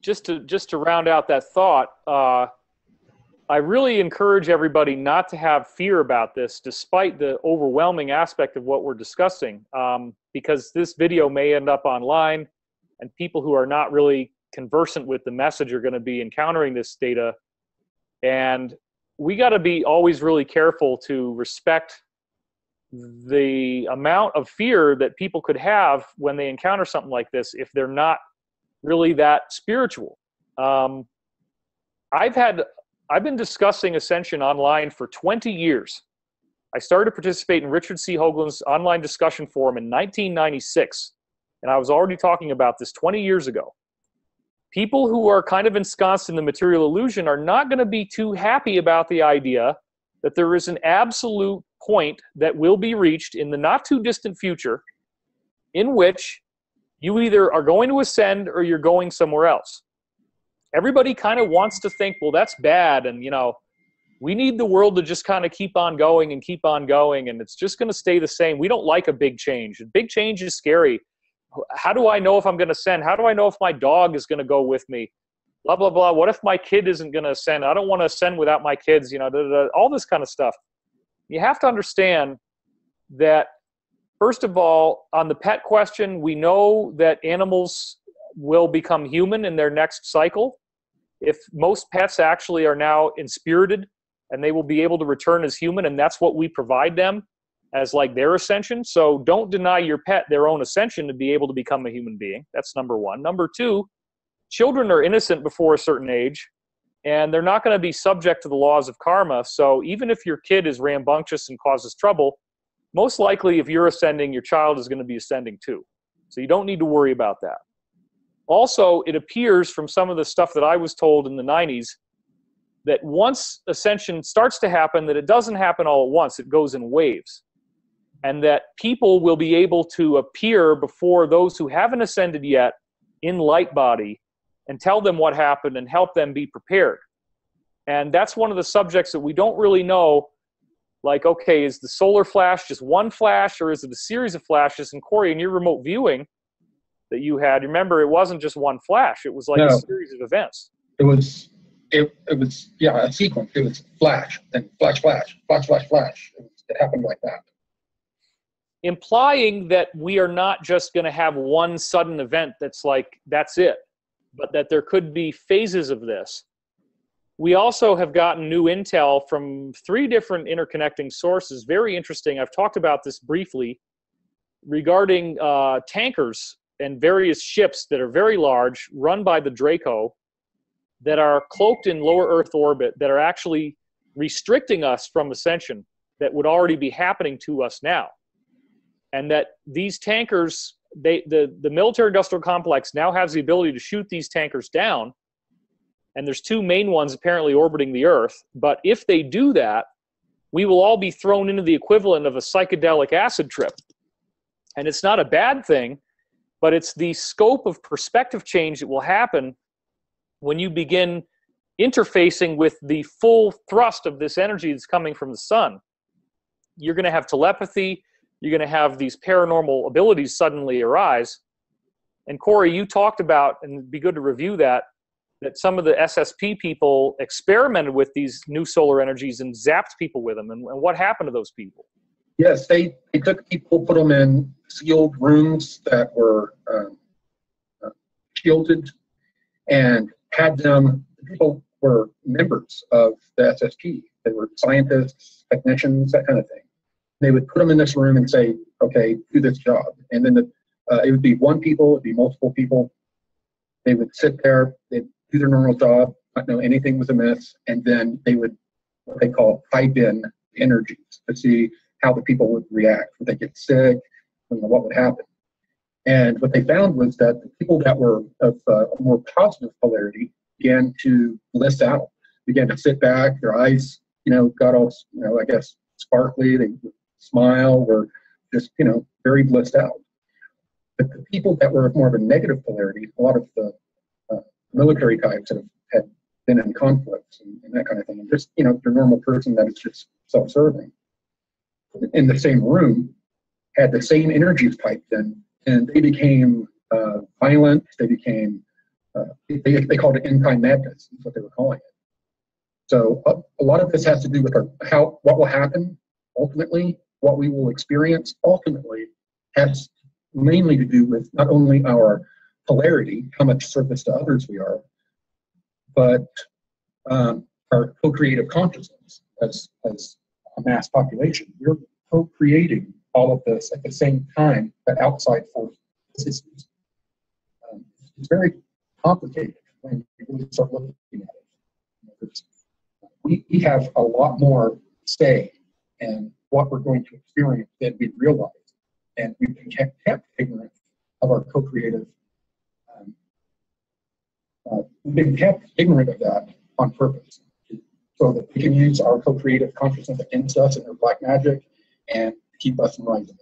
just to round out that thought, I really encourage everybody not to have fear about this, despite the overwhelming aspect of what we're discussing, because this video may end up online, and people who are not really conversant with the message are going to be encountering this data. And we got to be always really careful to respect the amount of fear that people could have when they encounter something like this if they're not really that spiritual. I've been discussing ascension online for 20 years. I started to participate in Richard C. Hoagland's online discussion forum in 1996, and I was already talking about this 20 years ago. People who are kind of ensconced in the material illusion are not going to be too happy about the idea that there is an absolute point that will be reached in the not too distant future in which you either are going to ascend or you're going somewhere else. Everybody kind of wants to think, well, that's bad, and we need the world to just kind of keep on going, and it's just going to stay the same. We don't like a big change. A big change is scary. How do I know if I'm going to ascend? How do I know if my dog is going to go with me? Blah, blah, blah. What if my kid isn't going to ascend? I don't want to ascend without my kids, all this kind of stuff. You have to understand that, first of all, on the pet question, we know that animals will become human in their next cycle. If most pets actually are now inspirited, and they will be able to return as human, and that's what we provide them as like their ascension. So don't deny your pet their own ascension to be able to become a human being. That's number one. Number two, children are innocent before a certain age, and they're not going to be subject to the laws of karma. So even if your kid is rambunctious and causes trouble, most likely if you're ascending, your child is going to be ascending too. So you don't need to worry about that. Also, it appears from some of the stuff that I was told in the 90s that once ascension starts to happen, that it doesn't happen all at once. It goes in waves. And that people will be able to appear before those who haven't ascended yet in light body and tell them what happened and help them be prepared. And that's one of the subjects that we don't really know. Like, okay, is the solar flash just one flash, or is it a series of flashes? And Corey, in your remote viewing that you had, remember, it wasn't just one flash. It was like a series of events. It was a sequence. It was flash, then flash, flash, flash, flash, flash. It happened like that. Implying that we are not just going to have one sudden event that's it, but that there could be phases of this. We also have gotten new intel from 3 different interconnecting sources. Very interesting. I've talked about this briefly regarding tankers and various ships that are very large, run by the Draco, that are cloaked in lower Earth orbit, that are actually restricting us from ascension, that would already be happening to us now. and that these tankers, the military-industrial complex now has the ability to shoot these tankers down, and there's two main ones apparently orbiting the Earth. But if they do that, we will all be thrown into the equivalent of a psychedelic acid trip. And it's not a bad thing, but it's the scope of perspective change that will happen when you begin interfacing with the full thrust of this energy that's coming from the sun. You're going to have telepathy. You're going to have these paranormal abilities suddenly arise. And Corey, you talked about, and it'd be good to review that some of the SSP people experimented with these new solar energies and zapped people with them. And what happened to those people? Yes, they took people, put them in sealed rooms that were shielded, and had them, people were members of the SSP. They were scientists, technicians, that kind of thing. They would put them in this room and say, okay, do this job. And then it would be one people, it would be multiple people. They would sit there, they'd do their normal job, not know anything was amiss, and then they would, what they call, pipe in energies to see how the people would react. Would they get sick? What would happen? And what they found was that the people that were of a more positive polarity began to bliss out, began to sit back, their eyes, got all, I guess, sparkly, they would smile, were just, very blissed out. But the people that were more of a negative polarity, a lot of the military types that had been in conflicts and that kind of thing, and just, your normal person that is just self-serving, in the same room, had the same energies piped in, and they became violent. They became, they called it end-time madness, is what they were calling it. So a lot of this has to do with what will happen ultimately, what we will experience ultimately, has mainly to do with not only our polarity, how much service to others we are, but our co-creative consciousness as a mass population. We're co-creating all of this at the same time that outside force systems. It's very complicated when you really start looking at it. We have a lot more say in what we're going to experience than we realize, and we've been kept ignorant of our co-creative. We've been kept ignorant of that on purpose, so that we can use our co-creative consciousness against us and their black magic and keep us from rising.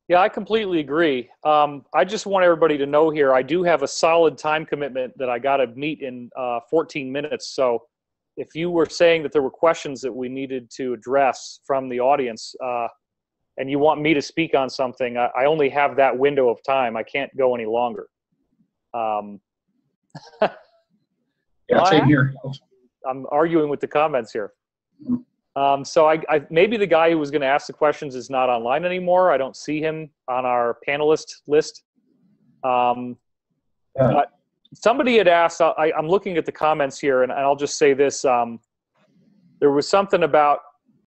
Yeah, I completely agree. I just want everybody to know here, I do have a solid time commitment that I got to meet in 14 minutes. So if you were saying that there were questions that we needed to address from the audience, and you want me to speak on something, I only have that window of time. I can't go any longer. Yeah, same here. I'm arguing with the comments here. So I maybe the guy who was going to ask the questions is not online anymore. I don't see him on our panelist list. But somebody had asked, I'm looking at the comments here, and I'll just say this. There was something about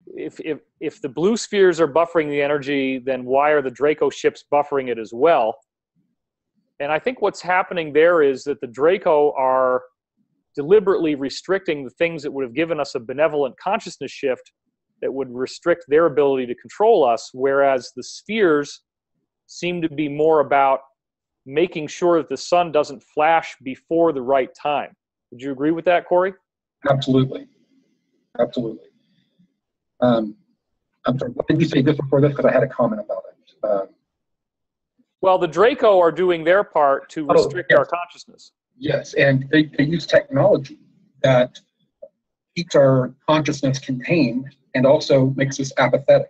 if the blue spheres are buffering the energy, then why are the Draco ships buffering it as well? And I think what's happening there is that the Draco are deliberately restricting the things that would have given us a benevolent consciousness shift that would restrict their ability to control us, whereas the spheres seem to be more about making sure that the sun doesn't flash before the right time. Would you agree with that, Corey? Absolutely. Absolutely. I'm sorry, what did you say just before this? Because I had a comment about it. Well, the Draco are doing their part to restrict our consciousness. Yes, and they use technology that keeps our consciousness contained and also makes us apathetic.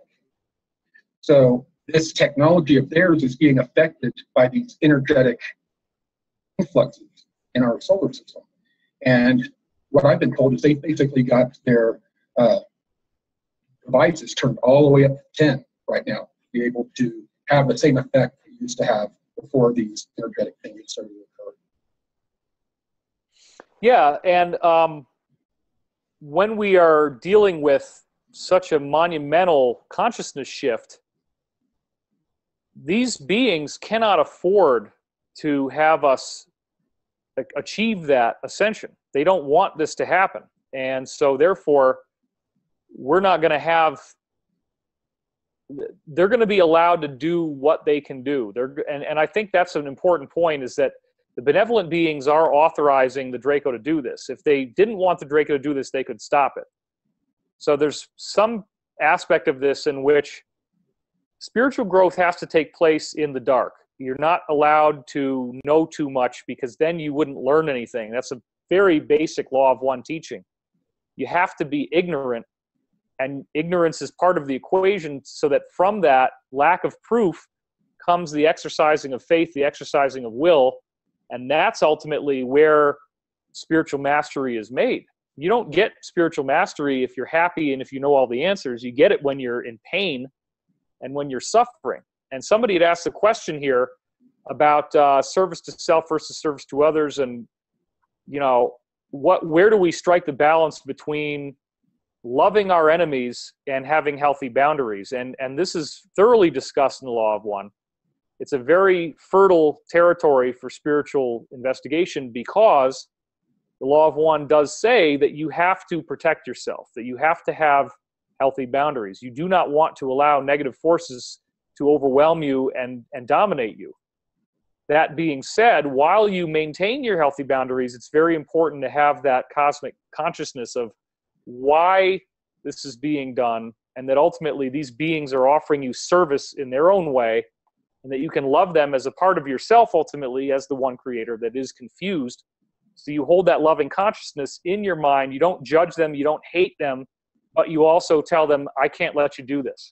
So this technology of theirs is being affected by these energetic influxes in our solar system. And what I've been told is they basically got their devices turned all the way up to 10 right now to be able to have the same effect they used to have before these energetic things started to occur. Yeah, and when we are dealing with such a monumental consciousness shift, these beings cannot afford to have us achieve that ascension. They don't want this to happen. And so therefore, we're not going to have they're going to be allowed to do what they can do. And I think that's an important point, is that the benevolent beings are authorizing the Draco to do this. If they didn't want the Draco to do this, they could stop it. So there's some aspect of this in which spiritual growth has to take place in the dark. You're not allowed to know too much, because then you wouldn't learn anything. That's a very basic law of one teaching. You have to be ignorant, and ignorance is part of the equation, so that from that lack of proof comes the exercising of faith, the exercising of will, and that's ultimately where spiritual mastery is made. You don't get spiritual mastery if you're happy and if you know all the answers. You get it when you're in pain and when you're suffering. And somebody had asked a question here about service to self versus service to others, and where do we strike the balance between loving our enemies and having healthy boundaries? And this is thoroughly discussed in the Law of One. It's a very fertile territory for spiritual investigation, because the Law of One does say that you have to protect yourself, that you have to have healthy boundaries. You do not want to allow negative forces to overwhelm you and dominate you. That being said, while you maintain your healthy boundaries, it's very important to have that cosmic consciousness of why this is being done, and that ultimately these beings are offering you service in their own way, and that you can love them as a part of yourself, ultimately, as the one creator that is confused. So you hold that loving consciousness in your mind. You don't judge them. You don't hate them, but you also tell them, I can't let you do this.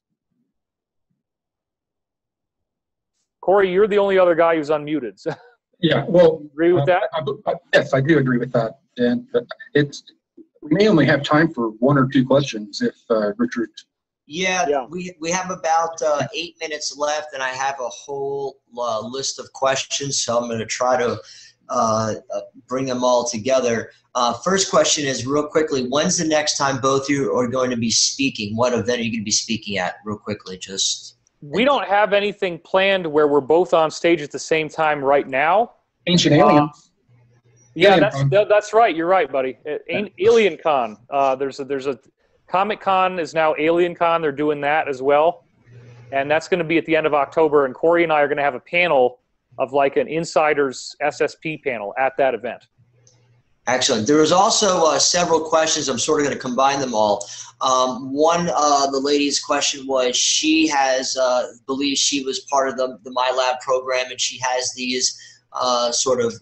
Corey, you're the only other guy who's unmuted. So Yeah, well, agree with that? Yes, I do agree with that. And we may only have time for one or two questions if Richard. Yeah, we have about 8 minutes left, and I have a whole list of questions, so I'm going to try to bring them all together. First question is, real quickly, when's the next time both of you are going to be speaking? What event are you going to be speaking at, real quickly? We don't have anything planned where we're both on stage at the same time right now. Ancient Aliens. Yeah, that's right. You're right, buddy. Alien Con. There's a Comic Con is now Alien Con. They're doing that as well, and that's going to be at the end of October. And Corey and I are going to have a panel of like an insiders SSP panel at that event. Excellent. There was also several questions. I'm sort of going to combine them all. One, the lady's question was, she has believes she was part of the MyLab program, and she has these sort of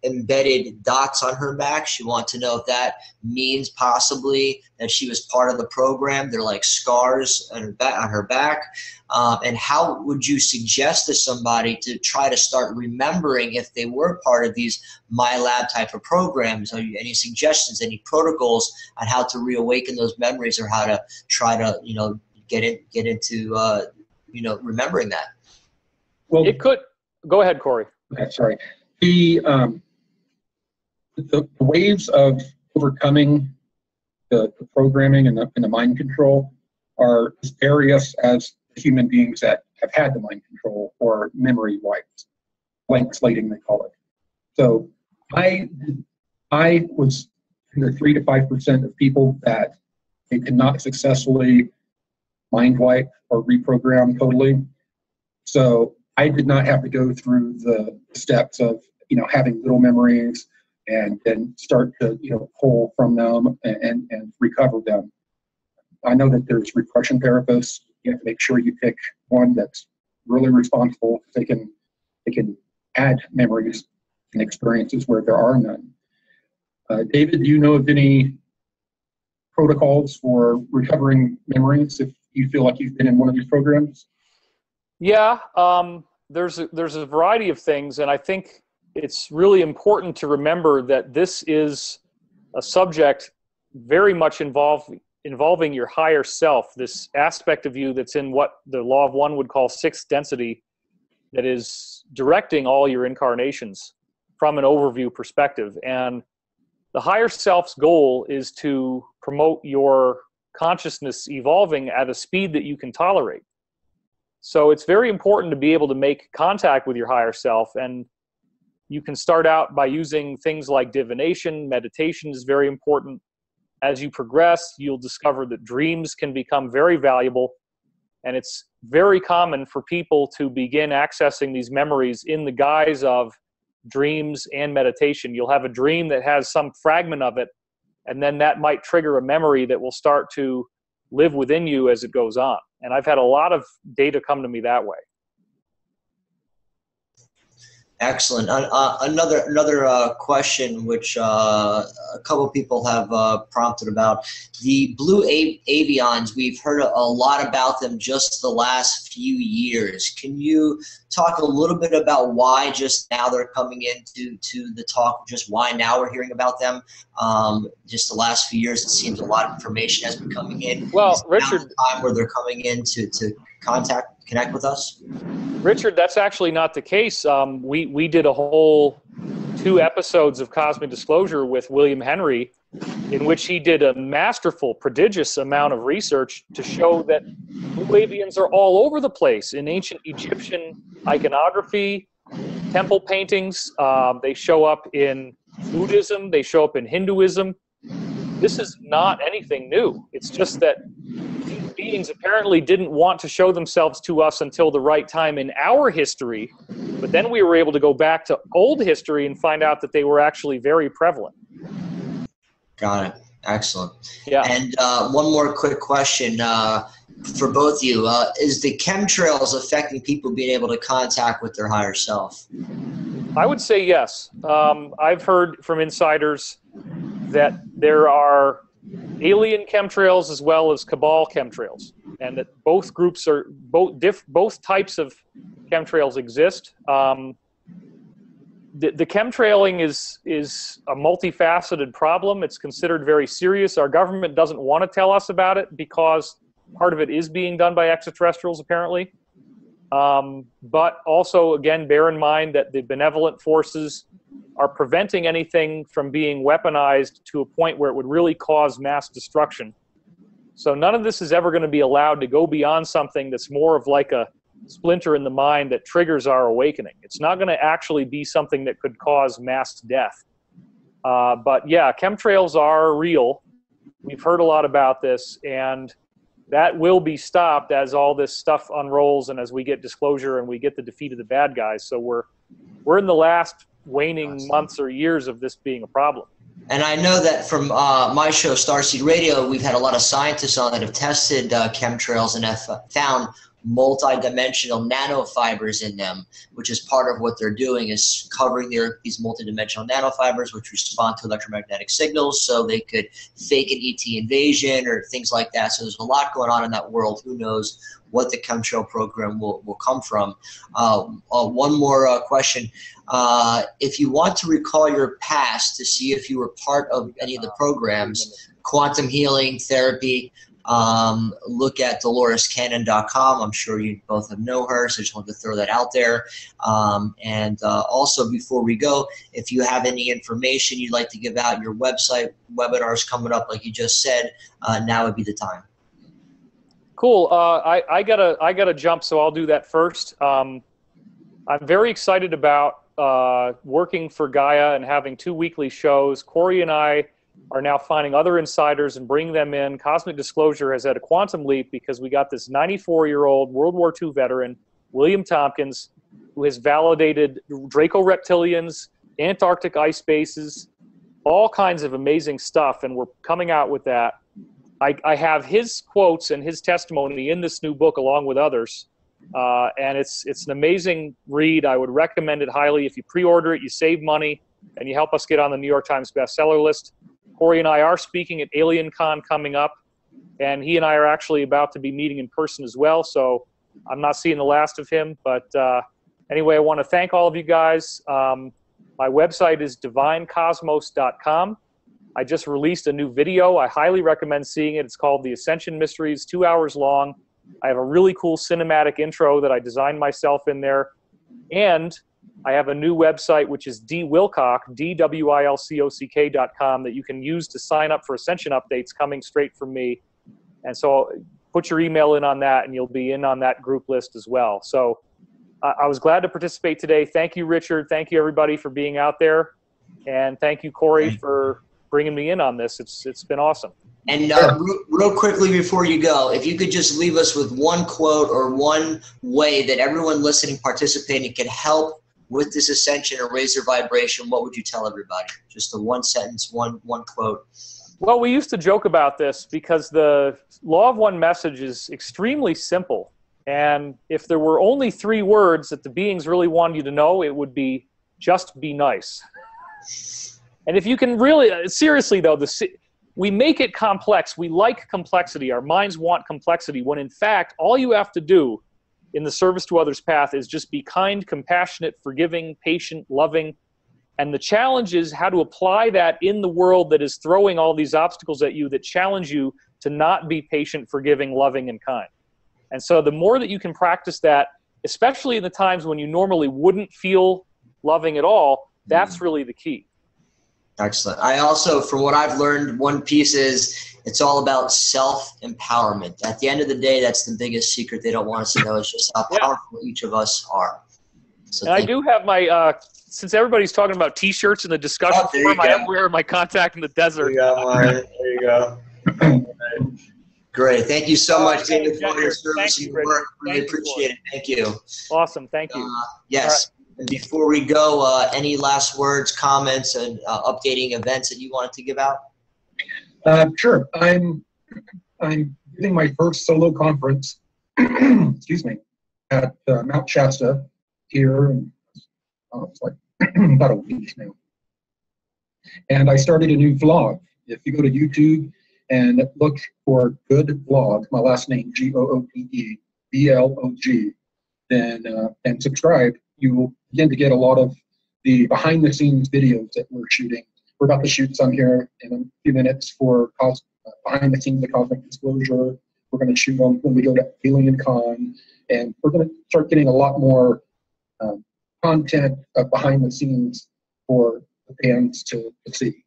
embedded dots on her back. She wants to know if that means possibly that she was part of the program. They're like scars on her back. And how would you suggest to somebody to try to start remembering if they were part of these MyLab type of programs? Are you, any suggestions, any protocols on how to reawaken those memories, or how to try to, get into remembering that? Well, it could. Go ahead, Corey. Okay, sorry. The waves of overcoming the programming and the mind control are as various as human beings that have had the mind control or memory wipes, blank slating they call it. So I was in the 3 to 5% of people that they could not successfully mind wipe or reprogram totally. So I did not have to go through the steps of, having little memories and then start to, pull from them and recover them. I know that there's repression therapists. You have to make sure you pick one that's really responsible. They can add memories and experiences where there are none. David, do you know of any protocols for recovering memories if you feel like you've been in one of these programs? Yeah, there's a variety of things, and I think it's really important to remember that this is a subject very much involving your higher self, this aspect of you that's in what the Law of One would call sixth density, that is directing all your incarnations from an overview perspective. And the higher self's goal is to promote your consciousness evolving at a speed that you can tolerate. So it's very important to be able to make contact with your higher self, and you can start out by using things like divination. Meditation is very important. As you progress, you'll discover that dreams can become very valuable. And it's very common for people to begin accessing these memories in the guise of dreams and meditation. You'll have a dream that has some fragment of it, and then that might trigger a memory that will start to live within you as it goes on. And I've had a lot of data come to me that way. Excellent. Another question, which a couple people have prompted about. The blue avions, we've heard a lot about them just the last few years. Can you talk a little bit about why just now they're coming into the talk, just why now we're hearing about them? Just the last few years, it seems a lot of information has been coming in. Well, Richard, the time where they're coming in to connect with us? Richard, that's actually not the case. We did a whole 2 episodes of Cosmic Disclosure with William Henry, in which he did a masterful, prodigious amount of research to show that blue avians are all over the place in ancient Egyptian iconography, temple paintings. They show up in Buddhism. They show up in Hinduism. This is not anything new. It's just that these beings apparently didn't want to show themselves to us until the right time in our history, but then we were able to go back to old history and find out that they were actually very prevalent. Got it. Excellent. Yeah. And one more quick question for both of you. Is the chemtrails affecting people being able to contact with their higher self? I would say yes. I've heard from insiders that there are alien chemtrails as well as cabal chemtrails, and that both groups are both types of chemtrails exist. The chemtrailing is a multifaceted problem. It's considered very serious. Our government doesn't want to tell us about it because part of it is being done by extraterrestrials, apparently. But also, again, bear in mind that the benevolent forces are preventing anything from being weaponized to a point where it would really cause mass destruction. So none of this is ever going to be allowed to go beyond something that's more of like a splinter in the mind that triggers our awakening. It's not going to actually be something that could cause mass death. But yeah, chemtrails are real. We've heard a lot about this, and that will be stopped as all this stuff unrolls and as we get disclosure and we get the defeat of the bad guys. So we're in the last waning months or years of this being a problem. And I know that from my show, Starseed Radio, we've had a lot of scientists on that have tested chemtrails and have found multi-dimensional nanofibers in them, which is part of what they're doing, is covering these multi-dimensional nanofibers which respond to electromagnetic signals, so they could fake an ET invasion or things like that. So there's a lot going on in that world. Who knows what the chemtrail program will come from. One more question. If you want to recall your past to see if you were part of any of the programs, quantum healing, therapy, look at DoloresCannon.com. I'm sure you both know her, so I just wanted to throw that out there. And also, before we go, if you have any information you'd like to give out, your website, webinars coming up, like you just said, now would be the time. Cool. I gotta jump, so I'll do that first. I'm very excited about working for Gaia and having 2 weekly shows. Corey and I are now finding other insiders and bringing them in. Cosmic Disclosure has had a quantum leap because we got this 94-year-old World War II veteran, William Tompkins, who has validated Draco reptilians, Antarctic ice bases, all kinds of amazing stuff, and we're coming out with that. I have his quotes and his testimony in this new book along with others, and it's an amazing read. I would recommend it highly. If you pre-order it, you save money, and you help us get on the New York Times bestseller list. Corey and I are speaking at AlienCon coming up, and he and I are actually about to be meeting in person as well, so I'm not seeing the last of him. But anyway, I want to thank all of you guys. My website is divinecosmos.com. I just released a new video. I highly recommend seeing it. It's called The Ascension Mysteries, 2 hours long. I have a really cool cinematic intro that I designed myself in there. And I have a new website, which is Wilcock, DWILCOCK.com, that you can use to sign up for Ascension updates coming straight from me. And so put your email in on that, and you'll be in on that group list as well. So I was glad to participate today. Thank you, Richard. Thank you, everybody, for being out there. And thank you, Corey, for bringing me in on this. It's been awesome. And real quickly before you go, if you could just leave us with one quote or one way that everyone listening, participating can help with this ascension or raise their vibration, what would you tell everybody? Just a one sentence, one quote. Well, we used to joke about this because the Law of One message is extremely simple. And if there were only 3 words that the beings really wanted you to know, it would be just be nice. And if you can really, seriously though, we make it complex. We like complexity. Our minds want complexity, when in fact, all you have to do in the service to others path is just be kind, compassionate, forgiving, patient, loving. And the challenge is how to apply that in the world that is throwing all these obstacles at you that challenge you to not be patient, forgiving, loving, and kind. And so the more that you can practice that, especially in the times when you normally wouldn't feel loving at all, that's really the key. Excellent. I also, from what I've learned, one piece is it's all about self-empowerment. At the end of the day, that's the biggest secret they don't want us to know, is just how powerful each of us are. So and I do have my, since everybody's talking about T-shirts in the discussion forum, I am wearing my Contact in the Desert. There you go. Great. Thank you so much, David, for your service and your work. Really appreciate it. Thank you. Awesome. Thank you. Yes. And before we go, any last words, comments, and updating events that you wanted to give out? Sure. I'm giving my first solo conference, excuse me, at Mount Shasta here. And, it's like about a week now. And I started a new vlog. If you go to YouTube and look for Goode Vlog, my last name, Goode, VLOG, then and subscribe, you will begin to get a lot of the behind-the-scenes videos that we're shooting. We're about to shoot some here in a few minutes for behind the scenes of Cosmic Disclosure. We're going to shoot them when we go to Alien Con, and we're going to start getting a lot more content behind the scenes for the fans to see.